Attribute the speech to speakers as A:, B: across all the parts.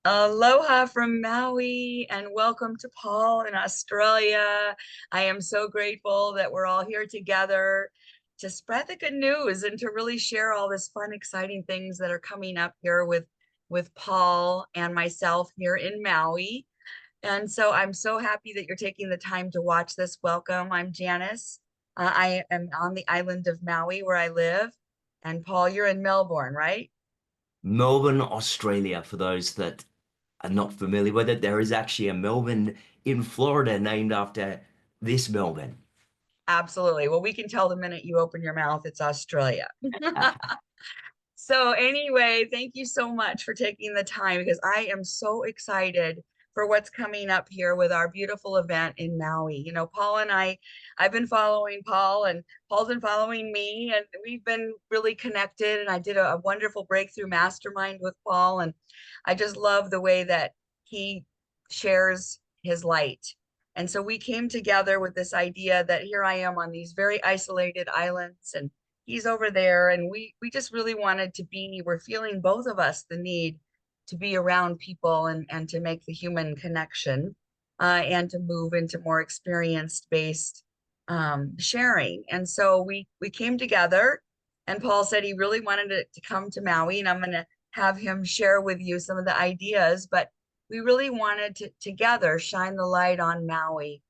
A: Aloha from Maui and welcome to Paul in Australia. I am so grateful that we're all here together to spread the good news and to really share all this fun, exciting things that are coming up here with Paul and myself here in Maui. And so I'm so happy that you're taking the time to watch this. Welcome. I'm Janice. I am on the island of Maui where I live. And Paul, you're in Melbourne, right?
B: Melbourne, Australia, for those that are not familiar with it, there is actually a Melbourne in Florida named after this Melbourne.
A: Absolutely. Well, we can tell the minute you open your mouth, it's Australia. So anyway, thank you so much for taking the time because I am so excited for what's coming up here with our beautiful event in Maui. You know, Paul and I've been following Paul and Paul's been following me and we've been really connected and I did a wonderful breakthrough mastermind with Paul and I just love the way that he shares his light. And so we came together with this idea that here I am on these very isolated islands and he's over there and we just really wanted to be, we're feeling both of us the need to be around people and to make the human connection and to move into more experience based sharing. And so we came together and Paul said he really wanted to come to Maui and I'm going to have him share with you some of the ideas, but we really wanted to together shine the light on Maui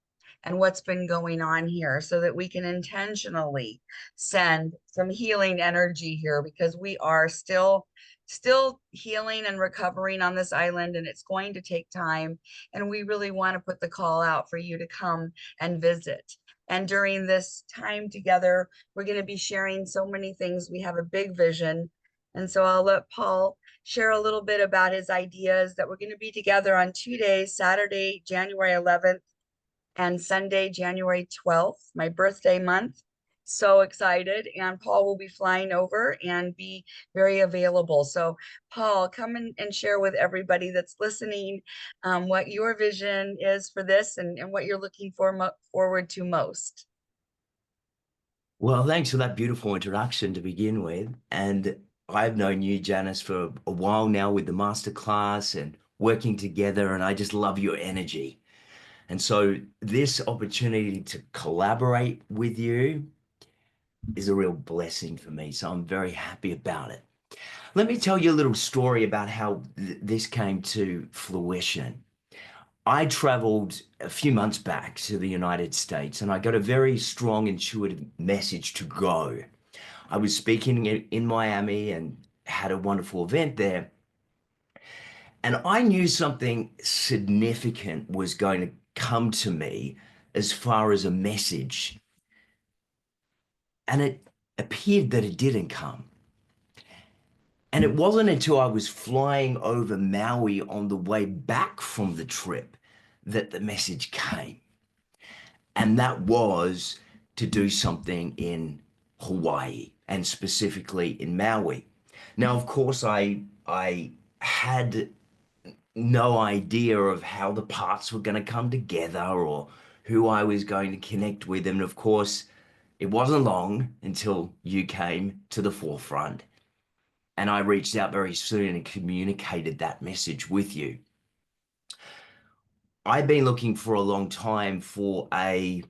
A: and what's been going on here so that we can intentionally send some healing energy here because we are still healing and recovering on this island and it's going to take time and we really want to put the call out for you to come and visit. And during this time together, we're going to be sharing so many things. We have a big vision. And so I'll let Paul share a little bit about his ideas that we're going to be together on 2 days, Saturday, January 11th and Sunday, January 12th, my birthday month. So excited. And Paul will be flying over and be very available. So, Paul, come and share with everybody that's listening what your vision is for this and what you're looking forward to most.
B: Well, thanks for that beautiful introduction to begin with. And I've known you, Janice, for a while now with the masterclass and working together, and I just love your energy. And so this opportunity to collaborate with you is a real blessing for me. So I'm very happy about it. Let me tell you a little story about how this came to fruition. I traveled a few months back to the United States and I got a very strong intuitive message to go. I was speaking in Miami and had a wonderful event there. And I knew something significant was going to come to me as far as a message. And it appeared that it didn't come. And it wasn't until I was flying over Maui on the way back from the trip that the message came. And that was to do something in Hawaii and specifically in Maui. Now, of course, I had no idea of how the parts were going to come together or who I was going to connect with. And of course, it wasn't long until you came to the forefront. And I reached out very soon and communicated that message with you. I've been looking for a long time for a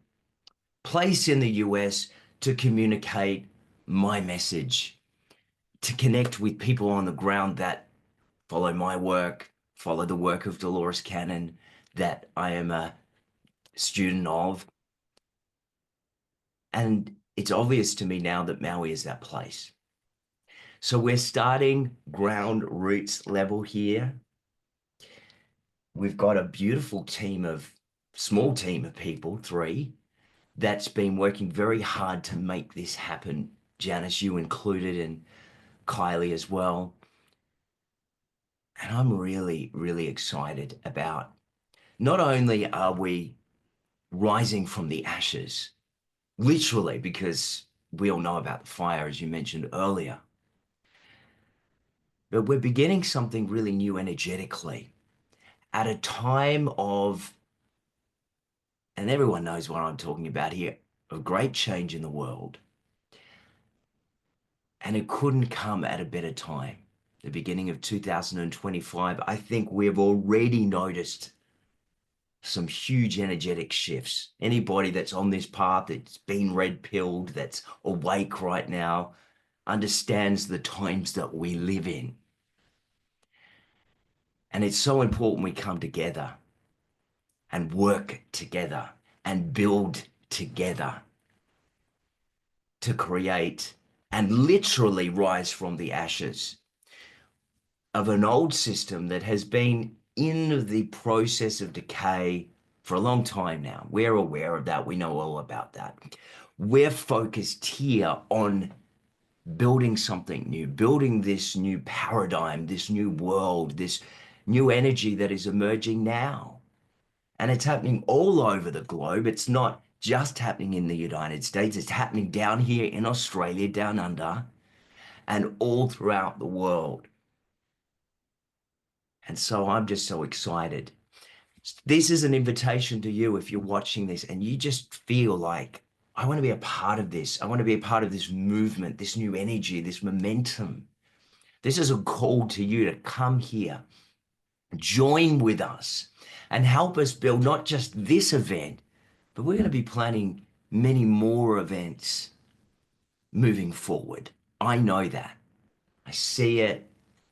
B: place in the US to communicate my message, to connect with people on the ground that follow my work, follow the work of Dolores Cannon that I am a student of. And it's obvious to me now that Maui is that place. So we're starting ground roots level here. We've got a beautiful small team of people, three, that's been working very hard to make this happen. Janice, you included, and Kylie as well. And I'm really, really excited about not only are we rising from the ashes, literally, because we all know about the fire, as you mentioned earlier, but we're beginning something really new energetically at a time of, and everyone knows what I'm talking about here, of great change in the world. And it couldn't come at a better time the beginning of 2025, I think we've already noticed some huge energetic shifts. Anybody that's on this path, that's been red pilled, that's awake right now, understands the times that we live in. And it's so important we come together and work together and build together to create and literally rise from the ashes of an old system that has been in the process of decay for a long time now. We're aware of that. We know all about that. We're focused here on building something new, building this new paradigm, this new world, this new energy that is emerging now. And it's happening all over the globe. It's not just happening in the United States. It's happening down here in Australia, down under, and all throughout the world. And so I'm just so excited. This is an invitation to you if you're watching this and you just feel like, I want to be a part of this. I want to be a part of this movement, this new energy, this momentum. This is a call to you to come here, join with us, and help us build not just this event, but we're going to be planning many more events moving forward. I know that. I see it.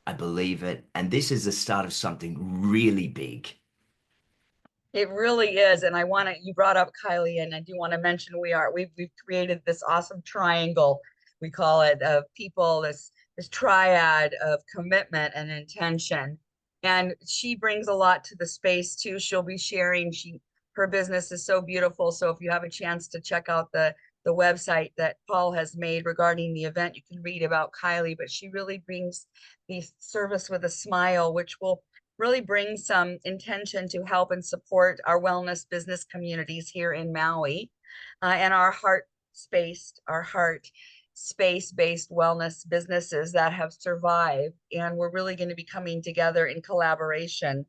B: I believe it. And this is the start of something really big.
A: It really is. And you brought up Kylie, and I do want to mention we've created this awesome triangle, we call it, of people, this triad of commitment and intention. And she brings a lot to the space too. She'll be sharing, her business is so beautiful. So if you have a chance to check out the website that Paul has made regarding the event, you can read about Kylie, but she really brings the service with a smile, which will really bring some intention to help and support our wellness business communities here in Maui, and our heart space-based wellness businesses that have survived. And we're really going to be coming together in collaboration.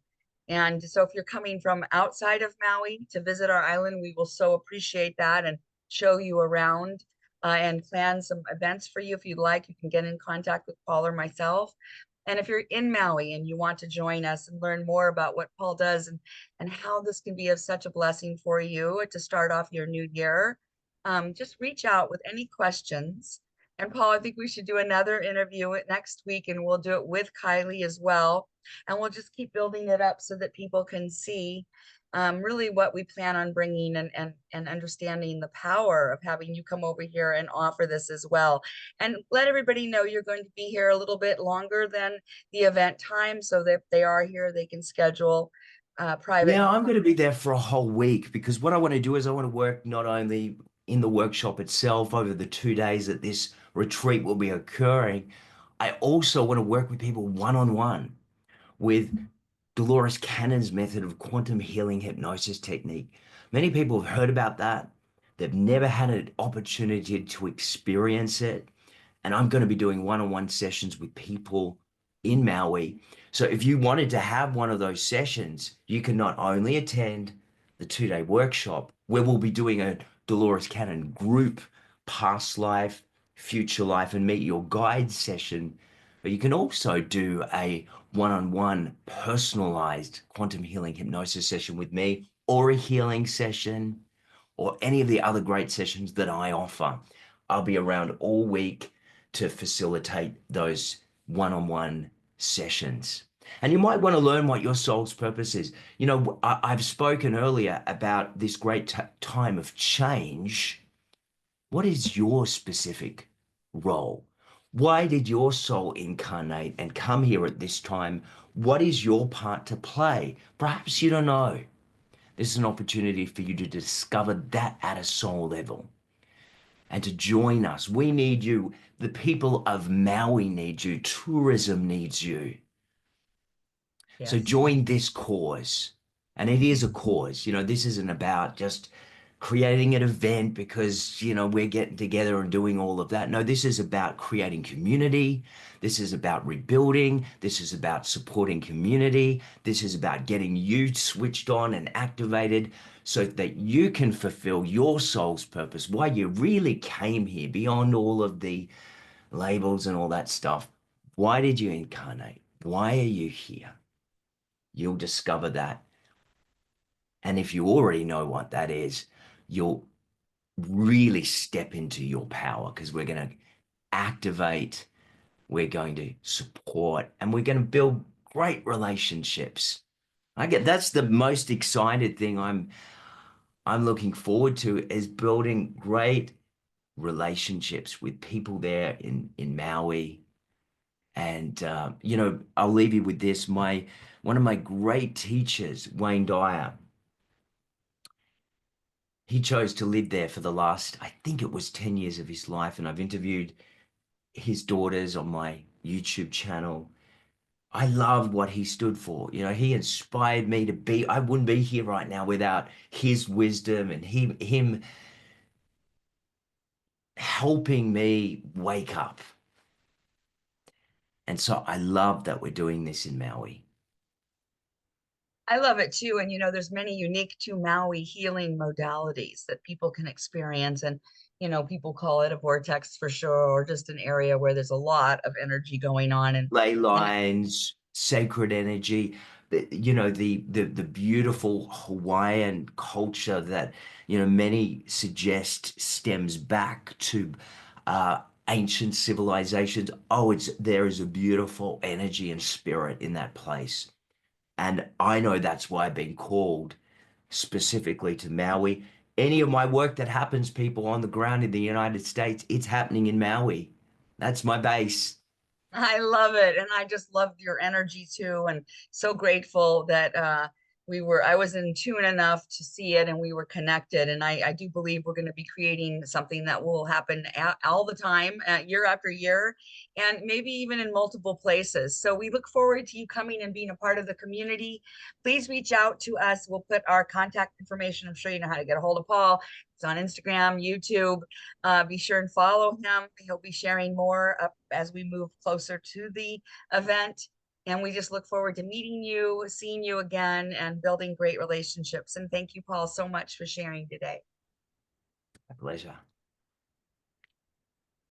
A: And so if you're coming from outside of Maui to visit our island, we will so appreciate that and show you around, and plan some events for you. If you'd like, you can get in contact with Paul or myself. And if you're in Maui and you want to join us and learn more about what Paul does and how this can be of such a blessing for you to start off your new year, just reach out with any questions. And Paul, I think we should do another interview next week, and we'll do it with Kylie as well. And we'll just keep building it up so that people can see really what we plan on bringing, and understanding the power of having you come over here and offer this as well. And let everybody know you're going to be here a little bit longer than the event time, so that if they are here, they can schedule private.
B: Yeah, I'm going to be there for a whole week because what I want to do is I want to work not only in the workshop itself over the 2 days that this retreat will be occurring, I also want to work with people one-on-one with Dolores Cannon's method of quantum healing hypnosis technique. Many people have heard about that. They've never had an opportunity to experience it. And I'm going to be doing one-on-one sessions with people in Maui. So if you wanted to have one of those sessions, you can not only attend the 2-day workshop, where we'll be doing a Dolores Cannon group past life, future life, and meet your guide session, but you can also do a one-on-one personalized quantum healing hypnosis session with me, or a healing session, or any of the other great sessions that I offer. I'll be around all week to facilitate those one-on-one sessions. And you might want to learn what your soul's purpose is. You know, I've spoken earlier about this great time of change. What is your specific role? Why did your soul incarnate and come here at this time? What is your part to play? Perhaps you don't know. This is an opportunity for you to discover that at a soul level and to join us. We need you. The people of Maui need you. Tourism needs you.
A: Yes.
B: So join this cause. And it is a cause. You know, this isn't about just creating an event because, you know, we're getting together and doing all of that. No, this is about creating community. This is about rebuilding. This is about supporting community. This is about getting you switched on and activated so that you can fulfill your soul's purpose, why you really came here, beyond all of the labels and all that stuff. Why did you incarnate? Why are you here? You'll discover that. And if you already know what that is, you'll really step into your power, because we're going to activate, we're going to support, and we're going to build great relationships. That's the most excited thing I'm looking forward to, is building great relationships with people there in Maui. And I'll leave you with this. One of my great teachers, Wayne Dyer, he chose to live there for the last, I think it was 10 years of his life. And I've interviewed his daughters on my YouTube channel. I loved what he stood for. He inspired me to be. I wouldn't be here right now without his wisdom and him helping me wake up. And so I love that we're doing this in Maui.
A: I love it too. And there's many unique to Maui healing modalities that people can experience. And, people call it a vortex for sure, or just an area where there's a lot of energy going on.
B: Ley
A: And
B: lines, sacred energy, the beautiful Hawaiian culture that, many suggest stems back to ancient civilizations. Oh, there is a beautiful energy and spirit in that place. And I know that's why I've been called specifically to Maui. Any of my work that happens, people, on the ground in the United States, it's happening in Maui. That's my base.
A: I love it. And I just loved your energy too. And so grateful that I was in tune enough to see it and we were connected. And I do believe we're going to be creating something that will happen all the time, year after year, and maybe even in multiple places. So we look forward to you coming and being a part of the community. Please reach out to us. We'll put our contact information. I'm sure you know how to get a hold of Paul. It's on Instagram, YouTube. Be sure and follow him. He'll be sharing more up as we move closer to the event. And we just look forward to meeting you, seeing you again, and building great relationships. And thank you, Paul, so much for sharing today.
B: My pleasure.